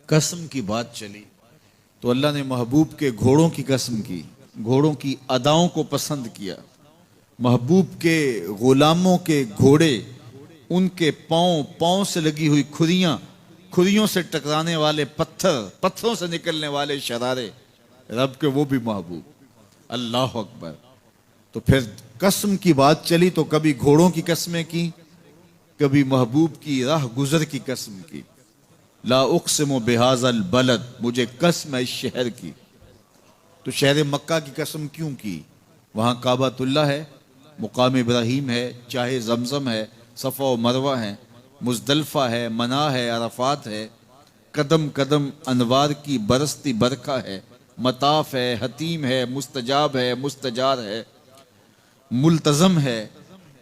कसम की बात चली तो अल्लाह ने महबूब के घोड़ों की कसम की, घोड़ों की अदाओं को पसंद किया। महबूब के गुलामों के घोड़े, उनके पांव, पांव से लगी हुई खुरियां, खुरियों से टकराने वाले पत्थर, पत्थरों से निकलने वाले शरारे, रब के वो भी महबूब। अल्लाह अकबर। तो फिर कसम की बात चली तो कभी घोड़ों की कसमें की, कभी महबूब की राह गुजर की कसम की। ला उक़्सिमु बिहाज़ल बलद, मुझे कसम है इस शहर की। तो शहर मक्का की कसम क्यों की? वहां काबातुल्लाह है, मुकाम इब्राहीम है, चाहे जमजम है, सफ़ा व मरवा है, मुज़दलिफ़ा है, मना है, अरफात है, कदम कदम अनवार की बरसती बरखा है, मताफ है, हतीम है, मुस्तजाब है, मुस्तजार है, मुल्तज़म है,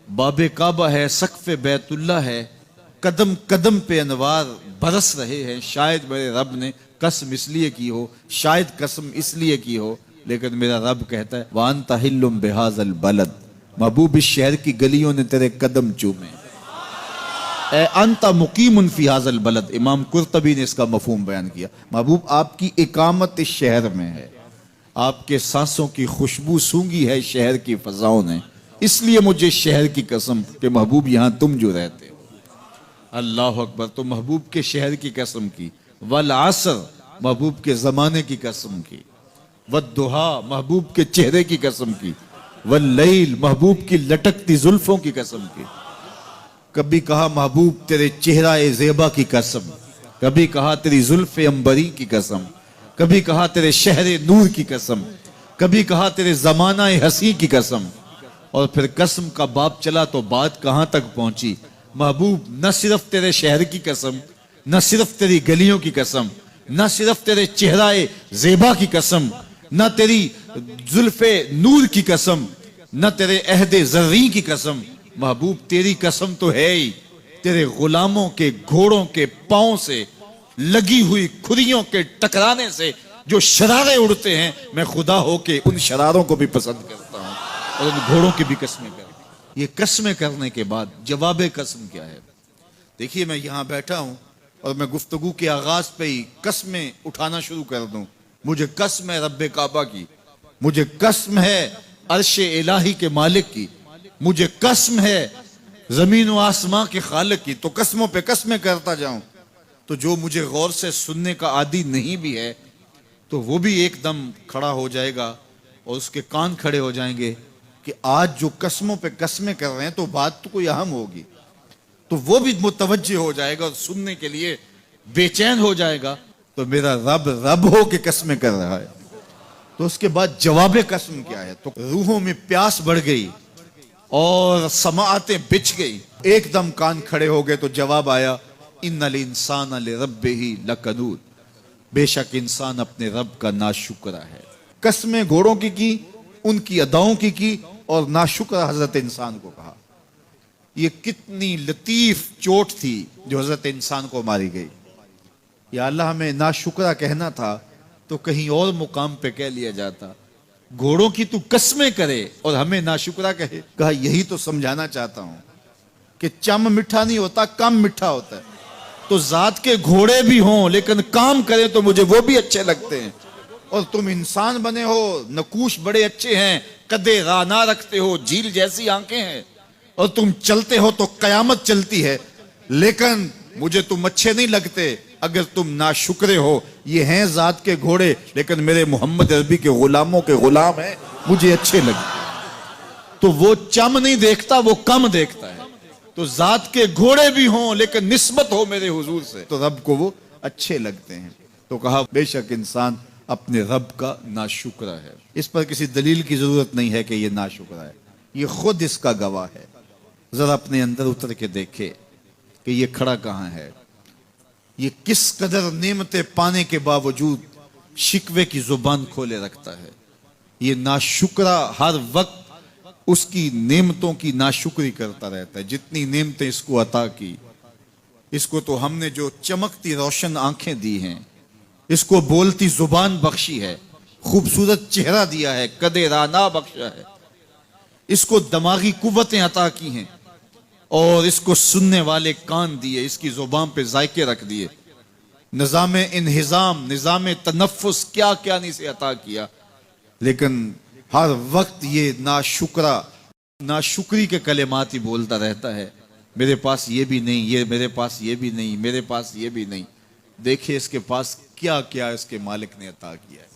बाबे काबा है, सक़्फ़ बैतुल्लाह है, कदम कदम पे अनवार बरस रहे हैं। शायद मेरे रब ने कसम इसलिए की हो, शायद कसम इसलिए की हो, लेकिन मेरा रब कहता है वान ताहिल्लुम बिहाज़ल बलद, महबूब इस शहर की गलियों ने तेरे कदम चूमे। ए अंता मुकीमुन फी हाज़ल बलद, इमाम कुर्तबी ने इसका मफहूम बयान किया। महबूब आपकी इकामत इस शहर में है, आपके सांसों की खुशबू सूंघी है शहर की फजाओं ने, इसलिए मुझे शहर की कसम कि महबूब यहां तुम जो रहते हो। अल्लाह अकबर। तो महबूब के शहर की कसम की, वल असर, महबूब के जमाने की कसम की, वद्दुहा, महबूब के चेहरे की कसम की, वल लैल, महबूब की लटकती जुल्फों की कसम की। कभी कहा महबूब तेरे चेहरा ए ज़ेबा की कसम, कभी कहा तेरी जुल्फ अंबरी की कसम, कभी कहा तेरे शहर नूर की कसम, कभी कहा तेरे जमाना हसी की कसम। और फिर कसम का बाप चला तो बात कहां तक पहुंची? महबूब न सिर्फ तेरे शहर की कसम, न सिर्फ तेरी गलियों की कसम, न सिर्फ तेरे चेहराए ज़ेबा की कसम, न तेरी जुल्फे नूर की कसम, न तेरे अहदे ज़र्री की कसम। महबूब तेरी कसम तो है ही तेरे गुलामों के घोड़ों के पांव से लगी हुई खुरियों के टकराने से जो शरारे उड़ते हैं, मैं खुदा हो के उन शरारों को भी पसंद करता हूं और उन घोड़ों की भी कसमें करता हूं। ये कसमें करने के बाद जवाब कसम क्या है? देखिए, मैं यहां बैठा हूं और मैं गुफ्तगू के आगाज पे ही कसमें उठाना शुरू कर दूं। मुझे कसम है रब्बे काबा की, मुझे कसम है अर्शे इलाही के मालिक की, मुझे कसम है जमीन व आसमां के खालिक की। तो कसमों पे कसमें करता जाऊं तो जो मुझे गौर से सुनने का आदी नहीं भी है तो वो भी एकदम खड़ा हो जाएगा और उसके कान खड़े हो जाएंगे कि आज जो कसमों पे कसमें कर रहे हैं तो बात तो कोई अहम होगी। तो वो भी मुतवज्जे हो जाएगा और सुनने के लिए बेचैन हो जाएगा। तो मेरा रब रब हो के कसमें कर रहा है। तो उसके बाद जवाब कसम क्या है? तो रूहों में प्यास बढ़ गई और समाअतें बिछ गई, एकदम कान खड़े हो गए। तो जवाब आया इन्नल इंसान लिरब्बिही लकनूद, बेशक इंसान अपने रब का नाशुक्र है। कसमें घोड़ों की, उनकी अदाओं की और नाशुक्र हजरत इंसान को कहा। यह कितनी लतीफ चोट थी जो हजरत इंसान को मारी गई। या अल्लाह, हमें नाशुक्रा कहना था तो कहीं और मुकाम पे कह लिया जाता। घोड़ों की तू कसमें करे और हमें नाशुक्रा कहे। कहा यही तो समझाना चाहता हूं कि चम मीठा नहीं होता, कम मीठा होता है। तो जात के घोड़े भी हों लेकिन काम करें तो मुझे वो भी अच्छे लगते हैं। और तुम इंसान बने हो, नकूश बड़े अच्छे हैं, कदे राना रखते हो, झील जैसी आंखें हैं, और तुम चलते हो तो कयामत चलती है, लेकिन मुझे तुम अच्छे नहीं लगते अगर तुम नाशुक्रे हो। ये हैं जात के घोड़े लेकिन मेरे मोहम्मद अरबी के गुलामों के गुलाम हैं, मुझे अच्छे लगते। तो वो चम नहीं देखता, वो कम देखता है। तो जात के घोड़े भी हों लेकिन निस्बत हो मेरे हुजूर से तो रब को वो अच्छे लगते हैं। तो कहा बेशक इंसान अपने रब का नाशुक्र है। इस पर किसी दलील की जरूरत नहीं है कि ये नाशुक्र है, ये खुद इसका गवाह है। जरा अपने अंदर उतर के देखे कि ये खड़ा कहां है, ये किस कदर नेमतें पाने के बावजूद शिकवे की जुबान खोले रखता है। ये नाशुक्रा हर वक्त उसकी नेमतों की नाशुक्री करता रहता है। जितनी नेमतें इसको अता की, इसको तो हमने जो चमकती रोशन आंखें दी हैं, इसको बोलती जुबान बख्शी है, खूबसूरत चेहरा दिया है, कदे राना बख्शा है, इसको दिमागी कुव्वतें अता की हैं और इसको सुनने वाले कान दिए, इसकी जुबान पे जायके रख दिए। निज़ाम इन्हिज़ाम, निज़ाम तनफ़ुस, क्या क्या नहीं से अता किया। लेकिन हर वक्त ये नाशुक्री के कलेमात ही बोलता रहता है, मेरे पास ये भी नहीं, ये मेरे पास ये भी नहीं, मेरे पास ये भी नहीं। देखिए इसके पास क्या क्या इसके मालिक ने अता किया है।